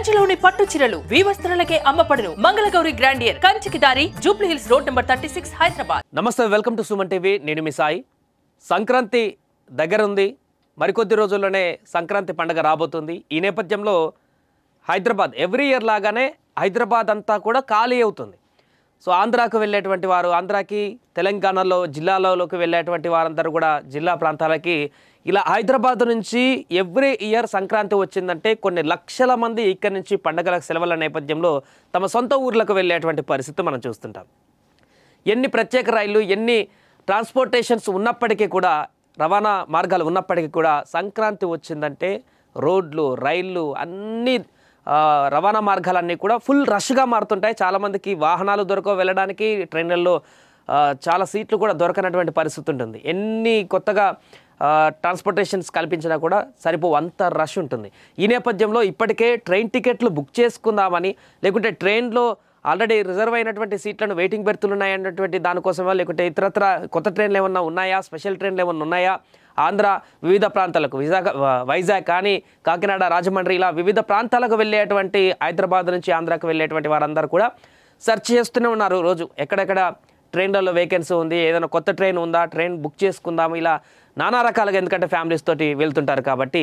కంచిలోని పట్టు చీరలు వీవస్త్రాలకే అమ్మపడును. మంగళగౌరి గ్రాండియర్ కంచికి దారి Jubilee hills road number 36 Hyderabad. నమస్తే, వెల్కమ్ టు సుమన్ టీవీ. నేను మీ సాయి. సంక్రాంతి దగ్గర ఉంది. మరికొద్ది రోజుల్లోనే సంక్రాంతి పండుగ రాబోతుంది. ఈ నేపథ్యంలో హైదరాబాద్ ఎవ్రీ ఇయర్ లాగానే హైదరాబాద్ అంతా కూడా ఖాళీ అవుతుంది. సో ఆంధ్రాకు వెళ్ళేటువంటి వారు ఆంధ్రాకి, తెలంగాణలో జిల్లాలలోకి వెళ్ళేటువంటి వారందరూ కూడా జిల్లా ప్రాంతాలకి ఇలా హైదరాబాద్ నుంచి ఎవ్రీ ఇయర్ సంక్రాంతి వచ్చిందంటే కొన్ని లక్షల మంది ఇక్కడి నుంచి పండుగల సెలవుల నేపథ్యంలో తమ సొంత ఊర్లకు వెళ్ళేటువంటి పరిస్థితి మనం చూస్తుంటాం. ఎన్ని ప్రత్యేక రైళ్లు, ఎన్ని ట్రాన్స్పోర్టేషన్స్ ఉన్నప్పటికీ కూడా, రవాణా మార్గాలు ఉన్నప్పటికీ కూడా సంక్రాంతి వచ్చిందంటే రోడ్లు, రైళ్ళు అన్నీ రవాణా మార్గాలన్నీ కూడా ఫుల్ రష్గా మారుతుంటాయి. చాలామందికి వాహనాలు దొరకవు వెళ్ళడానికి, ట్రైన్లలో చాలా సీట్లు కూడా దొరకనటువంటి పరిస్థితి ఉంటుంది. ఎన్ని కొత్తగా ట్రాన్స్పోర్టేషన్స్ కల్పించినా కూడా సరిపోవు, అంత రష్ ఉంటుంది. ఈ నేపథ్యంలో ఇప్పటికే ట్రైన్ టికెట్లు బుక్ చేసుకుందామని, లేకుంటే ట్రైన్లో ఆల్రెడీ రిజర్వ్ అయినటువంటి సీట్లను వెయిటింగ్ బెర్తులు ఉన్నాయన్నటువంటి దానికోసమా, లేకుంటే ఇతరత్ర కొత్త ట్రైన్లు ఏమన్నా ఉన్నాయా, స్పెషల్ ట్రైన్లు ఏమన్నా ఉన్నాయా, ఆంధ్ర వివిధ ప్రాంతాలకు వైజాగ్ కానీ, కాకినాడ, రాజమండ్రి ఇలా వివిధ ప్రాంతాలకు వెళ్ళేటువంటి, హైదరాబాద్ నుంచి ఆంధ్రాకు వెళ్ళేటువంటి వారందరూ కూడా సెర్చ్ చేస్తూనే ఉన్నారు. రోజు ఎక్కడెక్కడ ట్రైన్లలో వేకెన్సీ ఉంది, ఏదైనా కొత్త ట్రైన్ ఉందా, ట్రైన్ బుక్ చేసుకుందాము, ఇలా నానా రకాలుగా, ఎందుకంటే ఫ్యామిలీస్ తోటి వెళ్తుంటారు కాబట్టి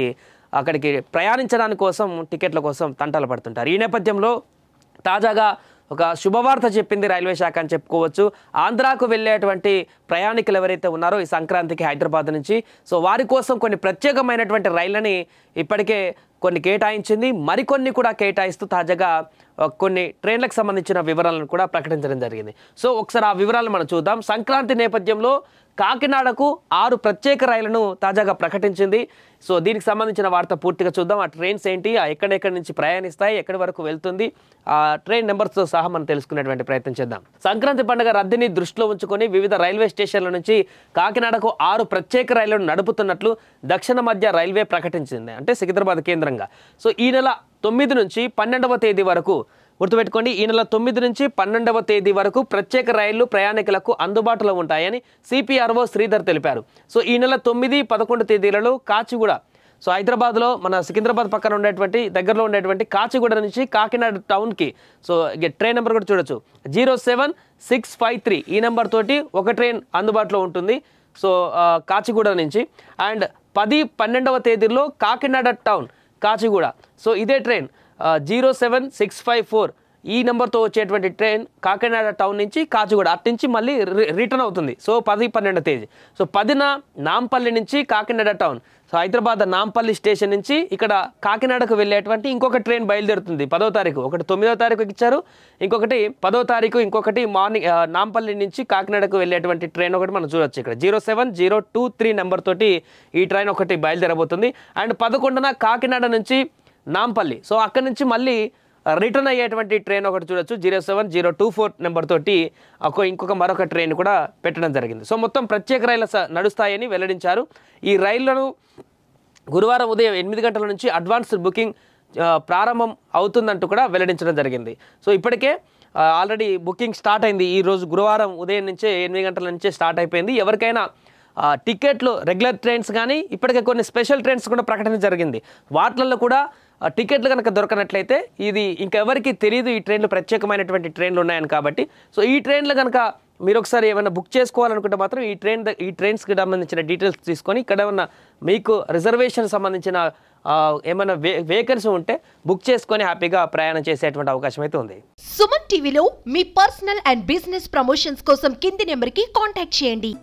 అక్కడికి ప్రయాణించడానికి కోసం, టికెట్ల కోసం తంటాలు పడుతుంటారు. ఈ నేపథ్యంలో తాజాగా ఒక శుభవార్త చెప్పింది రైల్వే శాఖ అని చెప్పుకోవచ్చు. ఆంధ్రాకు వెళ్ళేటువంటి ప్రయాణికులు ఎవరైతే ఉన్నారో ఈ సంక్రాంతికి హైదరాబాద్ నుంచి, సో వారి కోసం కొన్ని ప్రత్యేకమైనటువంటి రైళ్ళని ఇప్పటికే కొన్ని కేటాయించింది. మరికొన్ని కూడా కేటాయిస్తూ తాజాగా కొన్ని ట్రైన్లకు సంబంధించిన వివరాలను కూడా ప్రకటించడం జరిగింది. సో ఒకసారి ఆ వివరాలను మనం చూద్దాం. సంక్రాంతి నేపథ్యంలో కాకినాడకు 6 ప్రత్యేక రైళ్లను తాజాగా ప్రకటించింది. సో దీనికి సంబంధించిన వార్త పూర్తిగా చూద్దాం. ఆ ట్రైన్స్ ఏంటి, ఎక్కడెక్కడి నుంచి ప్రయాణిస్తాయి, ఎక్కడి వరకు వెళ్తుంది, ఆ ట్రైన్ నెంబర్స్తో సహా మనం తెలుసుకునేటువంటి ప్రయత్నం చేద్దాం. సంక్రాంతి పండుగ రద్దీని దృష్టిలో ఉంచుకొని వివిధ రైల్వే స్టేషన్ల నుంచి కాకినాడకు 6 ప్రత్యేక రైళ్లను నడుపుతున్నట్లు దక్షిణ మధ్య రైల్వే ప్రకటించింది, అంటే సికింద్రాబాద్ కేంద్రంగా. సో ఈ నెల 9 నుంచి 12వ తేదీ వరకు, గుర్తుపెట్టుకోండి, ఈ నెల 9 నుంచి 12వ తేదీ వరకు ప్రత్యేక రైళ్లు ప్రయాణికులకు అందుబాటులో ఉంటాయని సిపిఆర్ఓ శ్రీధర్ తెలిపారు. సో ఈ నెల 9, 11 తేదీలలో కాచిగూడ, సో హైదరాబాద్లో మన సికింద్రాబాద్ పక్కన ఉండేటువంటి, దగ్గరలో ఉండేటువంటి కాచిగూడ నుంచి కాకినాడ టౌన్కి, సో ట్రైన్ నెంబర్ కూడా చూడొచ్చు, 07653 ఈ నెంబర్ తోటి ఒక ట్రైన్ అందుబాటులో ఉంటుంది. సో కాచిగూడ నుంచి. అండ్ 10, 12వ తేదీలో కాకినాడ టౌన్, కాచిగూడ, సో ఇదే ట్రైన్ 07654 ఈ నెంబర్తో వచ్చేటువంటి ట్రైన్ కాకినాడ టౌన్ నుంచి కాచిగూడ, అటు నుంచి మళ్ళీ రిటర్న్ అవుతుంది. సో 10, 12వ తేదీ. సో 10న నాంపల్లి నుంచి Kakinada town, so Hyderabad Nampally station నుంచి ఇక్కడ కాకినాడకు వెళ్ళేటువంటి ఇంకొక ట్రైన్ బయలుదేరుతుంది 10వ తారీఖు. ఒకటి 9వ తారీఖు ఇచ్చారు, ఇంకొకటి 10వ తారీఖు, ఇంకొకటి మార్నింగ్ నాంపల్లి నుంచి కాకినాడకు వెళ్ళేటువంటి ట్రైన్ ఒకటి మనం చూడొచ్చు. ఇక్కడ 07023 నెంబర్ తోటి ఈ ట్రైన్ ఒకటి బయలుదేరబోతుంది. అండ్ 11న కాకినాడ నుంచి నాంపల్లి, సో అక్కడి నుంచి మళ్ళీ రిటర్న్ అయ్యేటువంటి ట్రైన్ ఒకటి చూడొచ్చు, 07024 నెంబర్ తోటి మరొక ట్రైన్ కూడా పెట్టడం జరిగింది. సో మొత్తం ప్రత్యేక రైళ్లు నడుస్తాయని వెల్లడించారు. ఈ రైళ్లను గురువారం ఉదయం 8 గంటల నుంచి అడ్వాన్స్డ్ బుకింగ్ ప్రారంభం అవుతుందంటూ కూడా వెల్లడించడం జరిగింది. సో ఇప్పటికే ఆల్రెడీ బుకింగ్ స్టార్ట్ అయింది. ఈ రోజు గురువారం ఉదయం నుంచే 8 గంటల నుంచే స్టార్ట్ అయిపోయింది. ఎవరికైనా టికెట్లు, రెగ్యులర్ ట్రైన్స్ కానీ, ఇప్పటికే కొన్ని స్పెషల్ ట్రైన్స్ కూడా ప్రకటన జరిగింది. వాటిల్లో కూడా టికెట్లు కనుక దొరకనట్లయితే, ఇది ఇంకెవరికి తెలియదు ఈ ట్రైన్లు ప్రత్యేకమైనటువంటి ట్రైన్లు ఉన్నాయని కాబట్టి, సో ఈ ట్రైన్లు కనుక మీరు ఒకసారి ఏమైనా బుక్ చేసుకోవాలనుకుంటే మాత్రం ఈ ట్రైన్స్కి సంబంధించిన డీటెయిల్స్ తీసుకొని, ఇక్కడ ఏమన్నా మీకు రిజర్వేషన్ సంబంధించిన ఏమైనా వేకెన్సీ ఉంటే బుక్ చేసుకొని హ్యాపీగా ప్రయాణం చేసేటువంటి అవకాశం అయితే ఉంది. సుమన్ టీవీలో మీ పర్సనల్ అండ్ బిజినెస్ ప్రమోషన్స్ కోసం కింది నెంబర్కి కాంటాక్ట్ చేయండి.